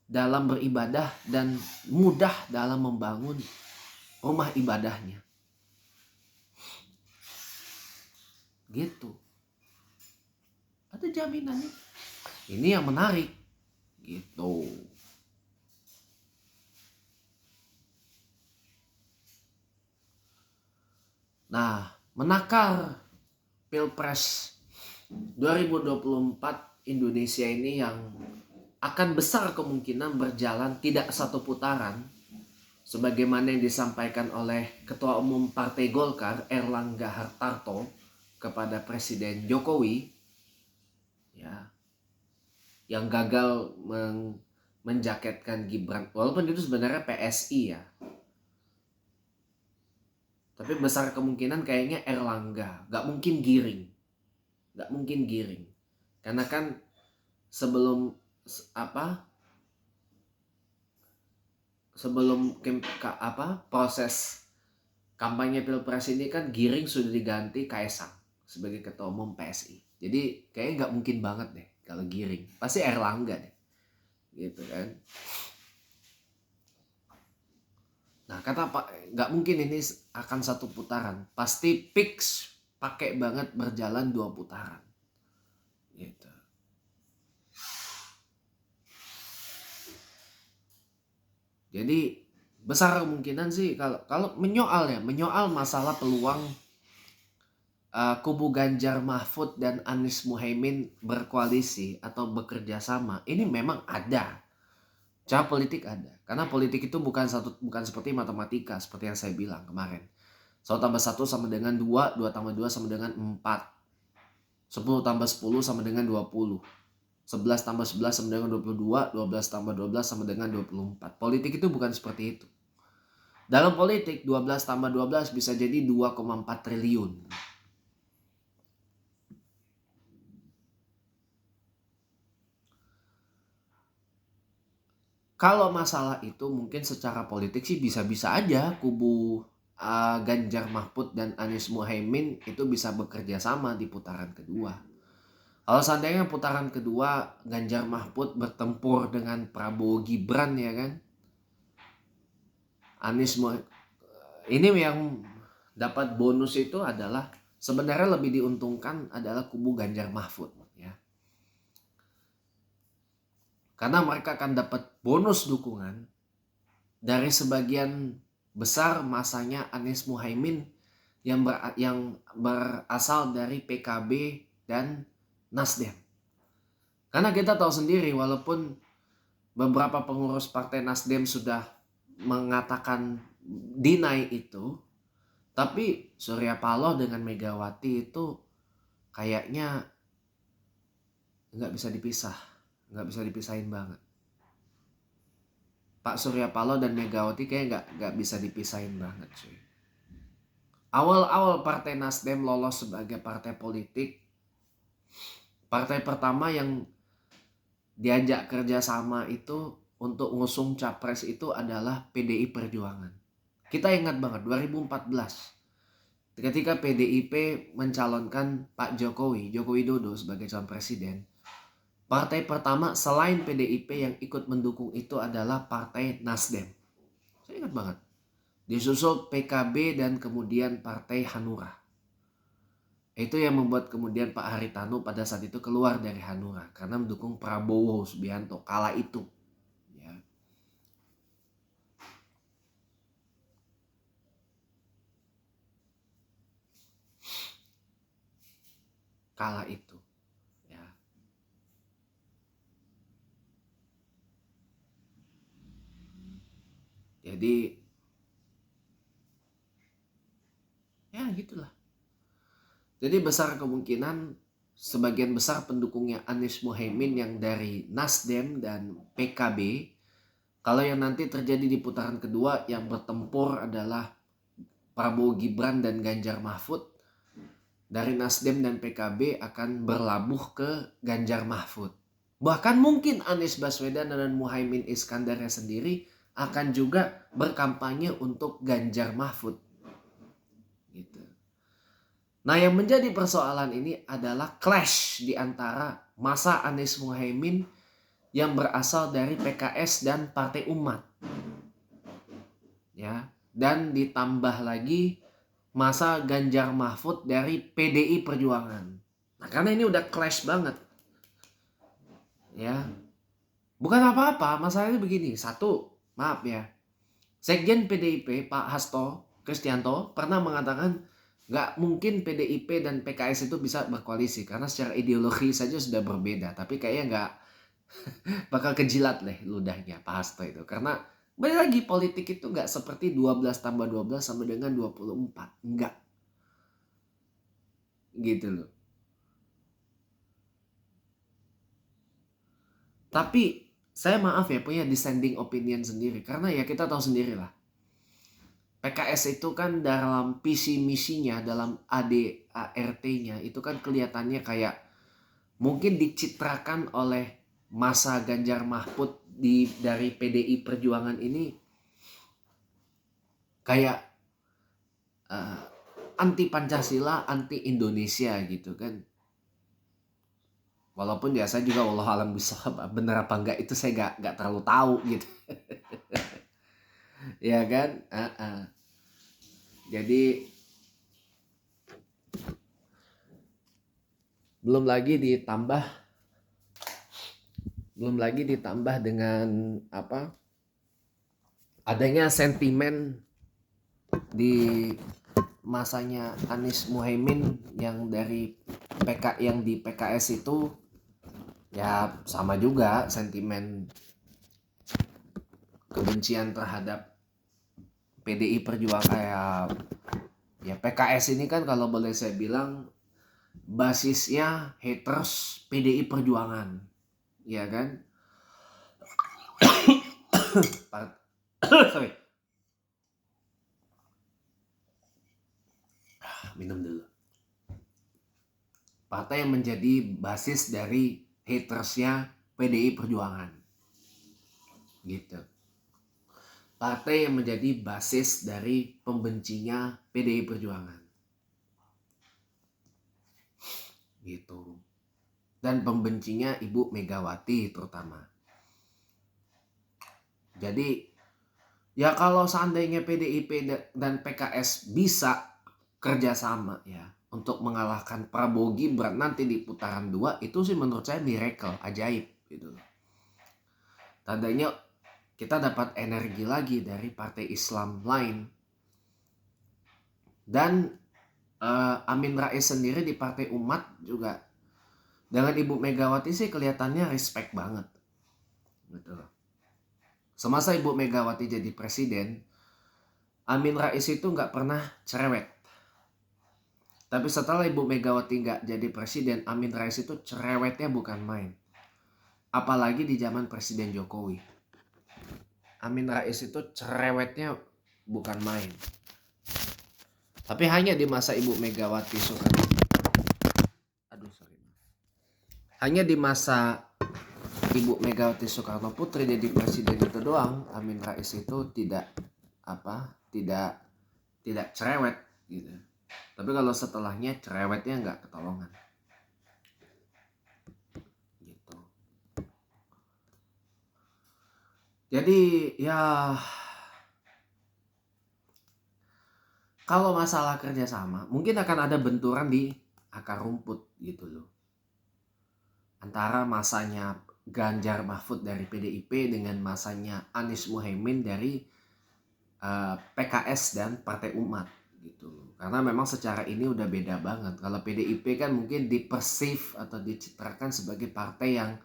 dalam beribadah dan mudah dalam membangun rumah ibadahnya. Gitu. Ada jaminannya. Ini yang menarik. Gitu. Nah, menakar Pilpres 2024 Indonesia ini yang akan besar kemungkinan berjalan tidak satu putaran, sebagaimana yang disampaikan oleh Ketua Umum Partai Golkar Erlangga Hartarto kepada Presiden Jokowi, ya, yang gagal menjaketkan Gibran, walaupun itu sebenarnya PSI ya, tapi besar kemungkinan kayaknya Erlangga, gak mungkin giring, karena kan sebelum proses kampanye Pilpres ini kan giring sudah diganti Kaesang sebagai Ketua Umum PSI. Jadi kayaknya nggak mungkin banget deh kalau giring. Pasti Erlangga deh. Gitu kan. Nah, kata Pak, nggak mungkin ini akan satu putaran. Pasti fix pakai banget berjalan 2 putaran. Gitu. Jadi besar kemungkinan sih kalau menyoal masalah peluang kubu Ganjar Mahfud dan Anies Muhaimin berkoalisi atau bekerja sama, ini memang ada. Cara politik ada. Karena politik itu bukan seperti matematika seperti yang saya bilang kemarin. 1 tambah 1 sama dengan 2, 2 tambah 2 sama dengan 4. 10 tambah 10 sama dengan 20. 11 tambah 11 sama dengan 22, 12 tambah 12 sama dengan 24. Politik itu bukan seperti itu. Dalam politik 12 tambah 12 bisa jadi 2,4 triliun. Kalau masalah itu mungkin secara politik sih bisa-bisa aja kubu Ganjar Mahfud dan Anies Muhaimin itu bisa bekerja sama di putaran kedua. Kalau seandainya putaran kedua Ganjar Mahfud bertempur dengan Prabowo Gibran, ya kan, ini yang dapat bonus itu adalah sebenarnya lebih diuntungkan adalah kubu Ganjar Mahfud, ya. Karena mereka akan dapat bonus dukungan dari sebagian besar masanya Anies Muhaimin yang berasal dari PKB dan Nasdem. Karena kita tahu sendiri, walaupun beberapa pengurus partai Nasdem sudah mengatakan deny itu, tapi Surya Paloh dengan Megawati itu kayaknya nggak bisa dipisahin banget. Pak Surya Paloh dan Megawati kayak nggak bisa dipisahin banget cuy. Awal-awal Partai Nasdem lolos sebagai partai politik, partai pertama yang diajak kerjasama itu untuk ngusung capres itu adalah PDI Perjuangan. Kita ingat banget 2014 ketika PDIP mencalonkan Pak Jokowi Widodo sebagai calon presiden. Partai pertama selain PDIP yang ikut mendukung itu adalah Partai Nasdem. Saya ingat banget. Disusul PKB dan kemudian Partai Hanura. Itu yang membuat kemudian Pak Haritanu pada saat itu keluar dari Hanura karena mendukung Prabowo Subianto kala itu. Ya. Kala itu. Ya. Jadi ya gitulah. Jadi besar kemungkinan sebagian besar pendukungnya Anies Mohaimin yang dari Nasdem dan PKB, kalau yang nanti terjadi di putaran kedua yang bertempur adalah Prabowo Gibran dan Ganjar Mahfud, dari Nasdem dan PKB akan berlabuh ke Ganjar Mahfud. Bahkan mungkin Anies Baswedan dan Muhaimin Iskandarnya sendiri akan juga berkampanye untuk Ganjar Mahfud. Gitu. Nah, yang menjadi persoalan ini adalah clash di antara masa Anies Muhaimin yang berasal dari PKS dan Partai Umat. Ya, dan ditambah lagi masa Ganjar Mahfud dari PDI Perjuangan. Nah, karena ini udah clash banget. Ya. Bukan apa-apa, masalahnya begini. Satu, maaf ya. Sekjen PDIP Pak Hasto Kristianto pernah mengatakan nggak mungkin PDIP dan PKS itu bisa berkoalisi karena secara ideologi saja sudah berbeda. Tapi kayaknya nggak bakal kejilat deh ludahnya Pak Hasto itu. Karena balik lagi politik itu nggak seperti 12 tambah 12 sama dengan 24. Enggak. Gitu loh. Tapi saya maaf ya punya dissenting opinion sendiri. Karena ya kita tahu sendiri lah. PKS itu kan dalam visi misinya, dalam ADART-nya itu kan kelihatannya kayak mungkin dicitrakan oleh masa Ganjar Mahfud dari PDI Perjuangan ini kayak anti Pancasila, anti Indonesia gitu kan. Walaupun ya saya juga wallahu alam bishawab benar apa enggak itu saya nggak terlalu tahu gitu. Ya kan? Jadi belum lagi ditambah dengan apa? Adanya sentimen di masanya Anies Muhaimin yang di PKS itu ya sama juga sentimen kebencian terhadap PDI Perjuangan kayak ya PKS ini kan kalau boleh saya bilang basisnya haters PDI Perjuangan, ya kan? Sorry. Minum dulu. Partai yang menjadi basis dari hatersnya PDI Perjuangan, gitu. Partai yang menjadi basis dari pembencinya PDI Perjuangan. Gitu. Dan pembencinya Ibu Megawati terutama. Jadi ya kalau seandainya PDIP dan PKS bisa kerjasama ya untuk mengalahkan Prabowo Gibran nanti di putaran 2 itu sih menurut saya miracle, ajaib gitu. Tandanya kita dapat energi lagi dari partai Islam lain. Dan Amin Rais sendiri di Partai Umat juga dengan Ibu Megawati sih kelihatannya respect banget. Betul. Semasa Ibu Megawati jadi presiden, Amin Rais itu nggak pernah cerewet. Tapi setelah Ibu Megawati nggak jadi presiden, Amin Rais itu cerewetnya bukan main. Apalagi di zaman Presiden Jokowi. Amin Rais itu cerewetnya bukan main. Tapi hanya di masa Ibu Megawati Soekarno. Hanya di masa Ibu Megawati Soekarno Putri jadi presiden itu doang, Amin Rais itu tidak cerewet gitu. Tapi kalau setelahnya cerewetnya nggak ketolongan. Gitu. Jadi ya kalau masalah kerjasama mungkin akan ada benturan di akar rumput gitu loh. Antara masanya Ganjar Mahfud dari PDIP dengan masanya Anies Muhaimin dari PKS dan Partai Umat gitu. Karena memang secara ini udah beda banget. Kalau PDIP kan mungkin dipersif atau dicitrakan sebagai partai yang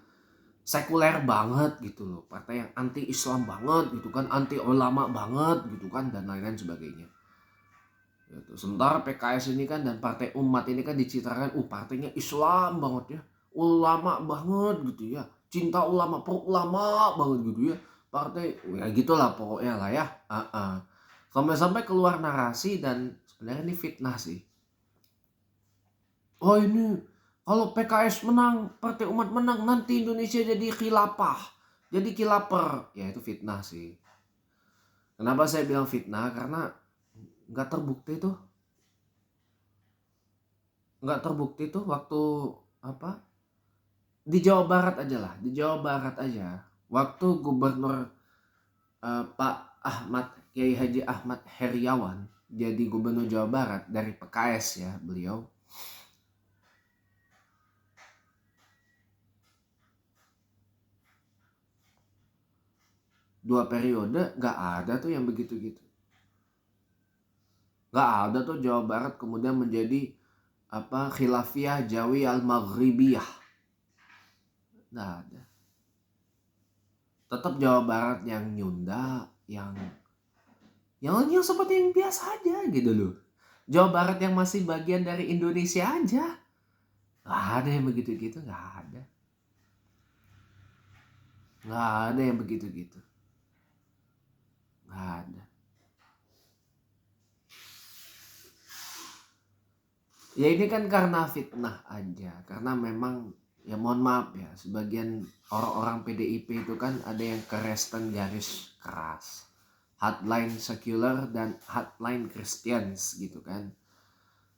sekuler banget gitu loh, partai yang anti Islam banget gitu kan, anti ulama banget gitu kan, dan lain-lain sebagainya gitu. Sementara PKS ini kan dan Partai Umat ini kan dicitrakan partainya Islam banget ya, ulama banget gitu ya, cinta ulama, pro ulama banget gitu ya, partai ya gitulah pokoknya lah ya. Sampai-sampai keluar narasi dan sebenarnya ini fitnah sih. Oh ini kalau PKS menang, Partai Umat menang, nanti Indonesia jadi khilafah, jadi kilaper. Ya itu fitnah sih. Kenapa saya bilang fitnah? Karena nggak terbukti tuh. Nggak terbukti tuh waktu di Jawa Barat aja lah. Di Jawa Barat aja. Waktu Gubernur Pak Kiai Haji Ahmad Heriawan jadi Gubernur Jawa Barat dari PKS ya beliau. 2 periode gak ada tuh yang begitu-gitu. Gak ada tuh Jawa Barat kemudian menjadi Khilafiyah Jawi Al-Maghribiyah. Gak ada. Tetap Jawa Barat yang nyunda, yang seperti yang biasa aja gitu loh. Jawa Barat yang masih bagian dari Indonesia aja. Gak ada yang begitu-gitu, gak ada. Gak ada yang begitu-gitu. Gak ada. Ya ini kan karena fitnah aja. Karena memang ya mohon maaf ya, sebagian orang-orang PDIP itu kan ada yang Kristen garis keras, hardline secular dan hardline Christians gitu kan.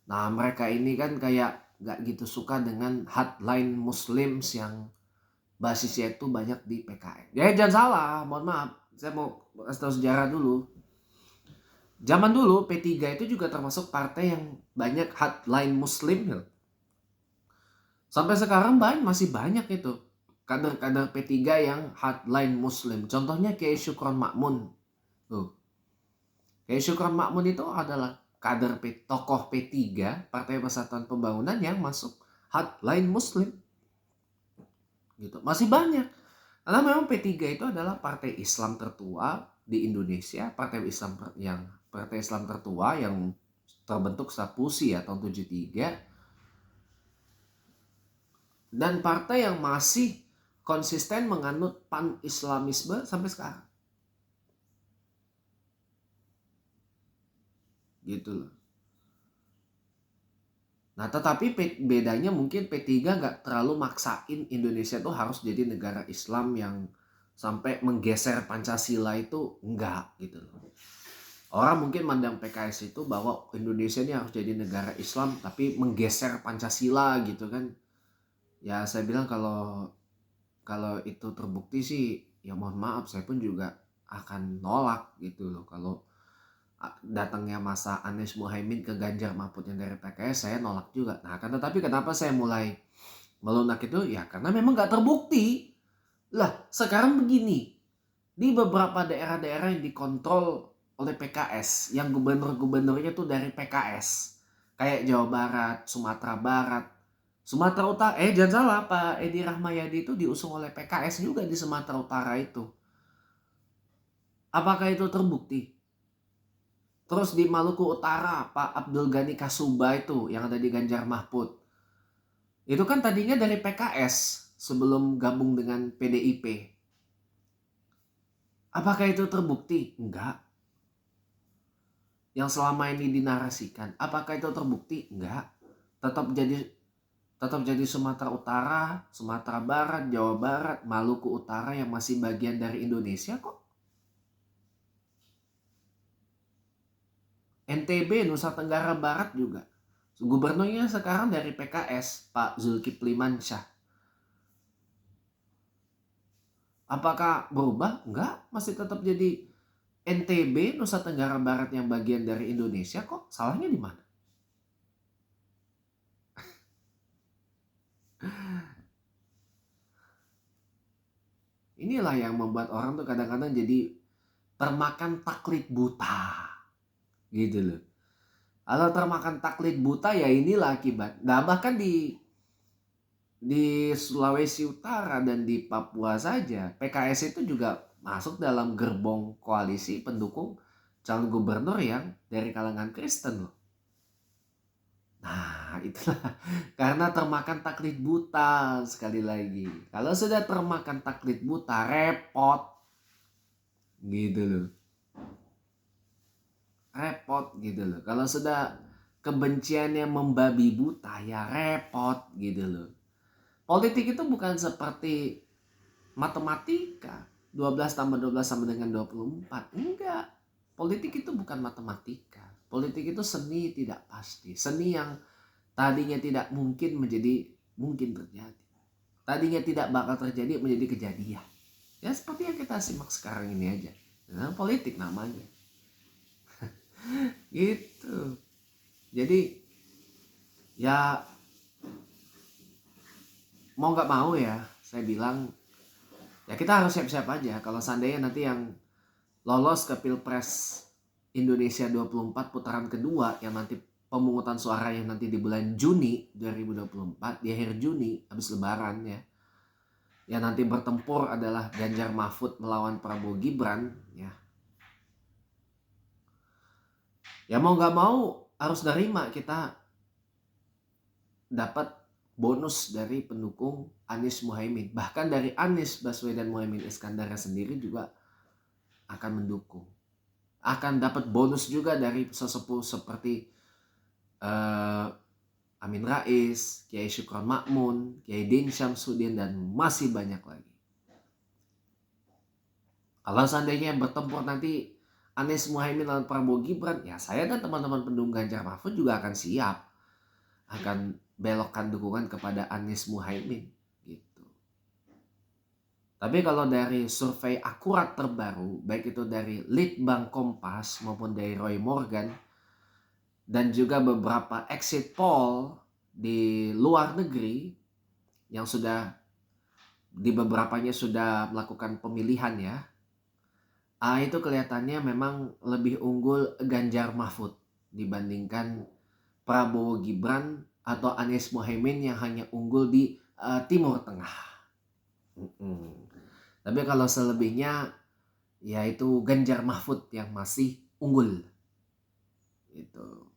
Nah mereka ini kan kayak gak gitu suka dengan hardline Muslims yang basisnya itu banyak di PKS. Ya jangan salah, mohon maaf, saya mau kasih tahu sejarah dulu. Zaman dulu P3 itu juga termasuk partai yang banyak hardline Muslim. Sampai sekarang masih banyak itu kader-kader P3 yang hardline Muslim. Contohnya Kiai Syukron Makmun. Tuh. Kiai Syukron Makmun itu adalah kader tokoh P3 Partai Persatuan Pembangunan yang masuk hardline Muslim. Gitu. Masih banyak. Karena memang P3 itu adalah partai Islam tertua di Indonesia, partai Islam tertua yang terbentuk setelah PUSI ya tahun 73, dan partai yang masih konsisten menganut pan-Islamisme sampai sekarang. Gitu loh. Nah tetapi bedanya mungkin P3 gak terlalu maksain Indonesia tuh harus jadi negara Islam yang sampai menggeser Pancasila, itu enggak gitu loh. Orang mungkin mandang PKS itu bahwa Indonesia ini harus jadi negara Islam tapi menggeser Pancasila gitu kan. Ya saya bilang kalau itu terbukti sih ya mohon maaf, saya pun juga akan nolak gitu loh. Kalau datangnya masa Anies Muhaimin ke Ganjar Mahfud yang dari PKS, saya nolak juga. Nah kan tetapi kenapa saya mulai melunak itu ya karena memang gak terbukti. Lah sekarang begini, di beberapa daerah-daerah yang dikontrol oleh PKS, yang gubernur-gubernurnya tuh dari PKS, kayak Jawa Barat, Sumatera Barat, Sumatera Utara, jangan salah, Pak Edi Rahmayadi itu diusung oleh PKS juga di Sumatera Utara itu. Apakah itu terbukti? Terus di Maluku Utara, Pak Abdul Ghani Kasuba itu yang ada di Ganjar Mahfud. Itu kan tadinya dari PKS sebelum gabung dengan PDIP. Apakah itu terbukti? Enggak. Yang selama ini dinarasikan, apakah itu terbukti? Enggak. Tetap jadi Sumatera Utara, Sumatera Barat, Jawa Barat, Maluku Utara yang masih bagian dari Indonesia kok. NTB, Nusa Tenggara Barat juga. Gubernurnya sekarang dari PKS, Pak Zulkifli Mansyah. Apakah berubah? Enggak, masih tetap jadi NTB, Nusa Tenggara Barat yang bagian dari Indonesia kok. Salahnya di mana? Inilah yang membuat orang tuh kadang-kadang jadi termakan taklid buta. Gitu loh. Kalau termakan taklid buta ya inilah akibat. Nah bahkan di Sulawesi Utara dan di Papua saja, PKS itu juga masuk dalam gerbong koalisi pendukung calon gubernur yang dari kalangan Kristen loh. Nah itulah karena termakan taklid buta sekali lagi. Kalau sudah termakan taklid buta repot gitu loh. Repot gitu loh. Kalau sudah kebenciannya membabi buta ya repot gitu loh. Politik itu bukan seperti matematika. 12 tambah 12 sama dengan 24. Enggak. Politik itu bukan matematika. Politik itu seni tidak pasti. Seni yang tadinya tidak mungkin menjadi mungkin terjadi. Tadinya tidak bakal terjadi menjadi kejadian. Ya seperti yang kita simak sekarang ini aja. Nah, politik namanya. Gitu. Jadi ya mau nggak mau ya saya bilang ya kita harus siap-siap aja kalau seandainya nanti yang lolos ke Pilpres Indonesia 24 putaran kedua yang nanti pemungutan suara yang nanti di bulan Juni 2024 di akhir Juni habis lebaran ya. Yang nanti bertempur adalah Ganjar Mahfud melawan Prabowo Gibran ya. Ya mau nggak mau harus nerima kita dapat bonus dari pendukung Anies Muhaimin. Bahkan dari Anies Baswedan Muhaimin Iskandar sendiri juga akan mendukung. Akan dapat bonus juga dari sesepuh seperti Amin Rais, Kiai Syukron Makmun, Kiai Din Syamsuddin, dan masih banyak lagi. Kalau seandainya bertempur nanti Anies Muhaimin lawan Prabowo Gibran, ya saya dan teman-teman pendukung Ganjar Mahfud juga akan siap. Akan belokkan dukungan kepada Anies Muhaimin gitu. Tapi kalau dari survei akurat terbaru, baik itu dari Litbang Kompas maupun dari Roy Morgan dan juga beberapa exit poll di luar negeri yang sudah di beberapanya sudah melakukan pemilihan ya, itu kelihatannya memang lebih unggul Ganjar Mahfud dibandingkan Prabowo Gibran atau Anies Muhaimin yang hanya unggul di Timur Tengah. Tapi kalau selebihnya yaitu Ganjar Mahfud yang masih unggul. Gitu.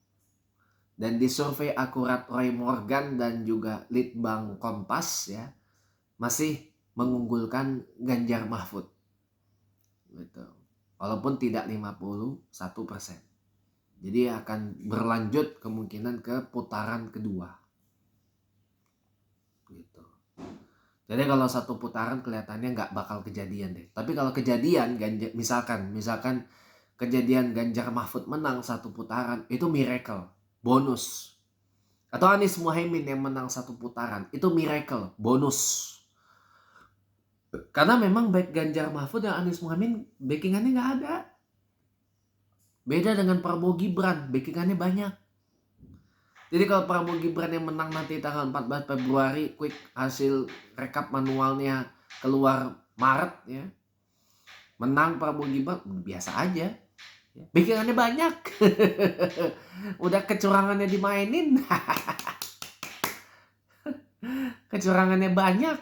Dan di survei akurat Roy Morgan dan juga Litbang Kompas ya masih mengunggulkan Ganjar Mahfud. Gitu. Walaupun tidak 51%. Jadi akan berlanjut kemungkinan ke putaran kedua. Gitu. Jadi kalau satu putaran kelihatannya nggak bakal kejadian deh. Tapi kalau kejadian, misalkan kejadian Ganjar Mahfud menang satu putaran, itu miracle, bonus. Atau Anies Muhaimin yang menang satu putaran, itu miracle, bonus. Karena memang baik Ganjar Mahfud dan Anies Muhaimin backingannya nggak ada. Beda dengan Prabowo Gibran, backingannya banyak. Jadi kalau Prabowo Gibran yang menang nanti tanggal 14 Februari, quick hasil rekap manualnya keluar Maret ya. Menang Prabowo Gibran biasa aja. Backingannya banyak. Udah kecurangannya dimainin. Kecurangannya banyak.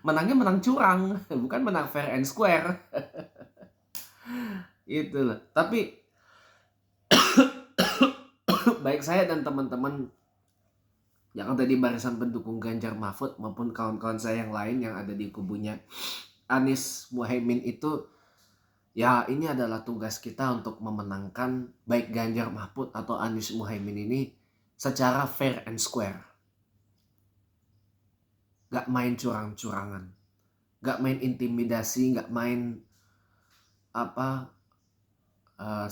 Menangnya menang curang, bukan menang fair and square. Itu loh. Tapi baik saya dan teman-teman yang ada di barisan pendukung Ganjar Mahfud maupun kawan-kawan saya yang lain yang ada di kubunya Anies Muhaimin itu Ya, ini adalah tugas kita untuk memenangkan baik Ganjar Mahfud atau Anies Muhaimin ini secara fair and square. Gak main curang-curangan, gak main intimidasi, gak main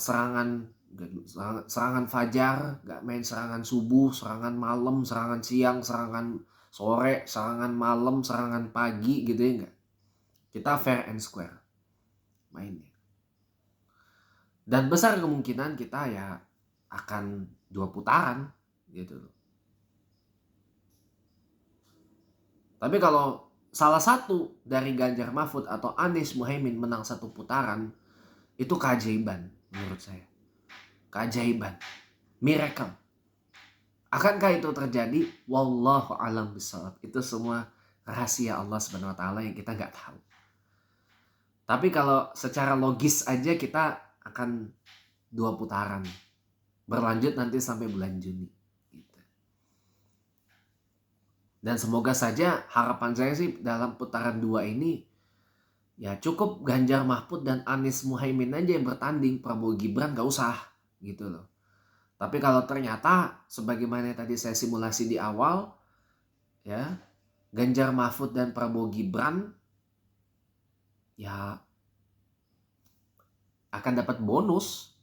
serangan fajar, gak main serangan subuh, serangan malam, serangan siang, serangan sore, serangan malam, serangan pagi gitu ya, enggak. Kita fair and square mainnya. Dan besar kemungkinan kita ya akan 2 putaran gitu loh. Tapi kalau salah satu dari Ganjar Mahfud atau Anies Muhaimin menang 1 putaran, itu keajaiban menurut saya. Keajaiban. Miracle. Akankah itu terjadi? Wallahu a'lam bishawab. Itu semua rahasia Allah Subhanahu wa taala yang kita nggak tahu. Tapi kalau secara logis aja kita akan 2 putaran. Berlanjut nanti sampai bulan Juni. Gitu. Dan semoga saja harapan saya sih dalam putaran 2 ini ya cukup Ganjar Mahfud dan Anies Muhaimin aja yang bertanding. Prabowo Gibran gak usah gitu loh. Tapi kalau ternyata sebagaimana tadi saya simulasi di awal ya, Ganjar Mahfud dan Prabowo Gibran ya akan dapat bonus,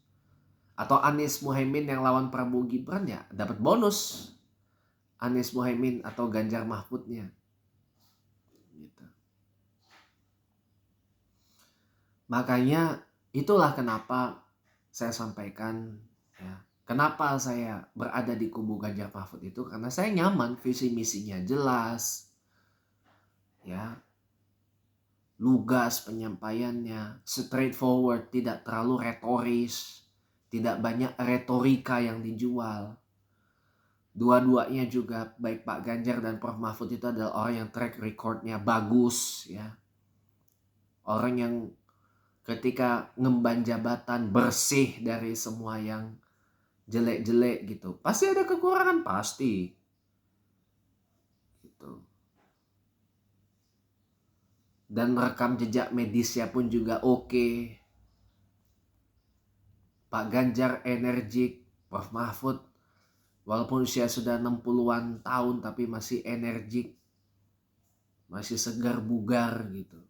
atau Anies Muhaimin yang lawan Prabowo Gibran ya dapat bonus Anies Muhaimin atau Ganjar Mahfudnya gitu. Makanya itulah kenapa saya sampaikan ya, kenapa saya berada di kubu Ganjar Mahfud itu karena saya nyaman, visi misinya jelas ya, lugas penyampaiannya, straightforward, tidak terlalu retoris, tidak banyak retorika yang dijual. Dua-duanya juga baik Pak Ganjar dan Prof Mahfud itu adalah orang yang track recordnya bagus ya. Orang yang ketika ngemban jabatan bersih dari semua yang jelek-jelek gitu. Pasti ada kekurangan, pasti. Gitu. Dan rekam jejak medisnya pun juga oke. Pak Ganjar energik, Prof Mahfud walaupun usia sudah 60-an tahun tapi masih energik, masih segar bugar gitu.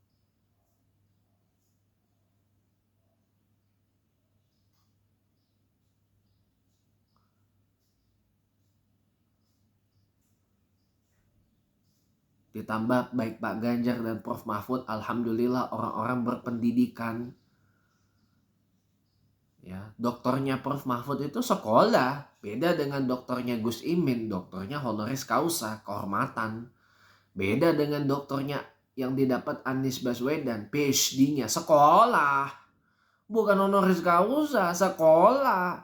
Ditambah baik Pak Ganjar dan Prof Mahfud alhamdulillah orang-orang berpendidikan. Ya, dokternya Prof Mahfud itu sekolah, beda dengan dokternya Gus Imin, dokternya honoris causa, kehormatan. Beda dengan dokternya yang didapat Anies Baswedan, PhD-nya sekolah. Bukan honoris causa, sekolah.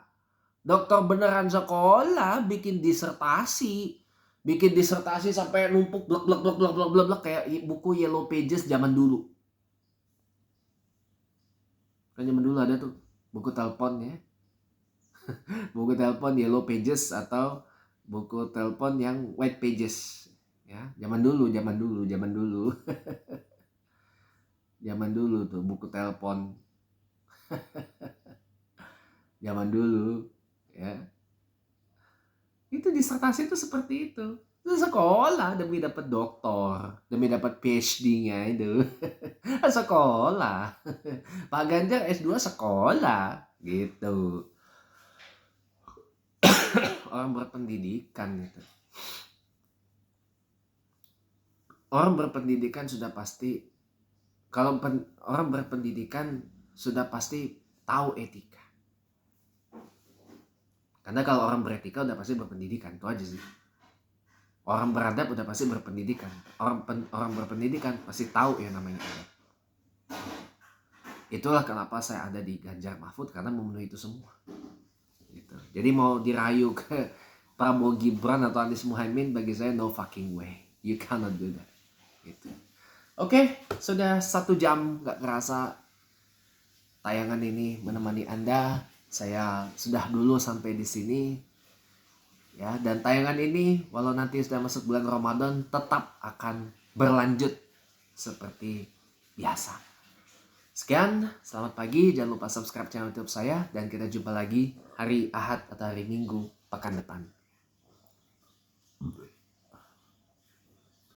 Dokter beneran sekolah, bikin disertasi. Bikin disertasi sampai numpuk blek blek blek blek blek blek blek kayak buku Yellow Pages zaman dulu. Kan zaman dulu ada tuh buku telepon ya. Buku telepon Yellow Pages atau buku telepon yang White Pages. Ya, zaman dulu. Zaman dulu tuh buku telepon. Zaman dulu ya. Itu disertasi itu seperti itu. Itu sekolah demi dapat doktor, demi dapat PhD-nya itu. Sekolah. Pak Ganjar S2 sekolah gitu. Orang berpendidikan gitu. Orang berpendidikan sudah pasti, kalau orang berpendidikan sudah pasti tahu etika. Karena kalau orang beretika udah pasti berpendidikan, itu aja sih. Orang beradab udah pasti berpendidikan. Orang berpendidikan pasti tahu yang namanya adab. Itulah kenapa saya ada di Ganjar Mahfud, karena memenuhi itu semua. Gitu. Jadi mau dirayu ke Prabowo Gibran atau Anies Muhaimin, bagi saya no fucking way. You cannot do that. Gitu. Oke, sudah 1 jam gak kerasa tayangan ini menemani Anda. Saya sudah dulu sampai di sini. Ya, dan tayangan ini walau nanti sudah masuk bulan Ramadan tetap akan berlanjut seperti biasa. Sekian, selamat pagi, jangan lupa subscribe channel YouTube saya, dan kita jumpa lagi hari Ahad atau hari Minggu pekan depan.